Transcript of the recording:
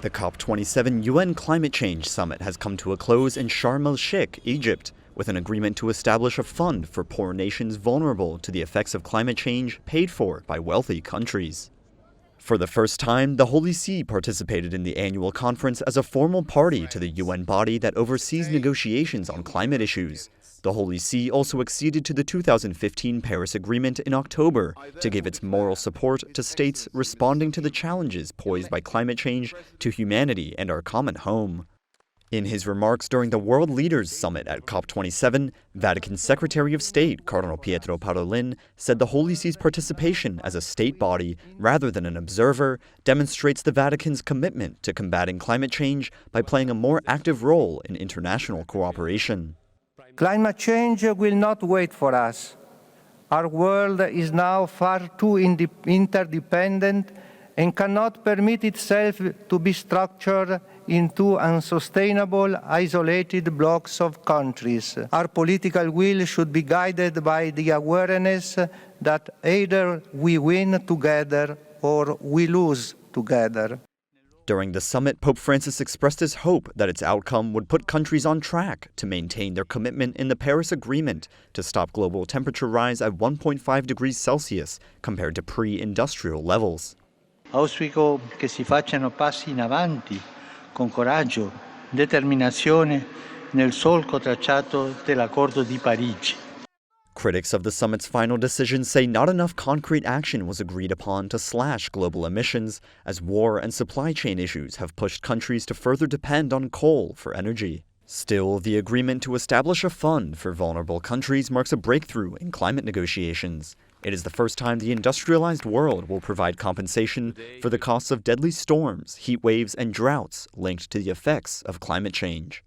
The COP27 UN Climate Change Summit has come to a close in Sharm el-Sheikh, Egypt, with an agreement to establish a fund for poor nations vulnerable to the effects of climate change paid for by wealthy countries. For the first time, the Holy See participated in the annual conference as a formal party to the UN body that oversees negotiations on climate issues. The Holy See also acceded to the 2015 Paris Agreement in October to give its moral support to states responding to the challenges posed by climate change to humanity and our common home. In his remarks during the World Leaders Summit at COP27, Vatican Secretary of State Cardinal Pietro Parolin said the Holy See's participation as a state body, rather than an observer, demonstrates the Vatican's commitment to combating climate change by playing a more active role in international cooperation. Climate change will not wait for us. Our world is now far too interdependent and cannot permit itself to be structured into unsustainable, isolated blocks of countries. Our political will should be guided by the awareness that either we win together or we lose together. During the summit, Pope Francis expressed his hope that its outcome would put countries on track to maintain their commitment in the Paris Agreement to stop global temperature rise at 1.5 degrees Celsius compared to pre-industrial levels. Auspico che si facciano passi in avanti con coraggio, determinazione nel solco tracciato dell'Accordo di Parigi. Critics of the summit's final decision say not enough concrete action was agreed upon to slash global emissions, as war and supply chain issues have pushed countries to further depend on coal for energy. Still, the agreement to establish a fund for vulnerable countries marks a breakthrough in climate negotiations. It is the first time the industrialized world will provide compensation for the costs of deadly storms, heat waves, and droughts linked to the effects of climate change.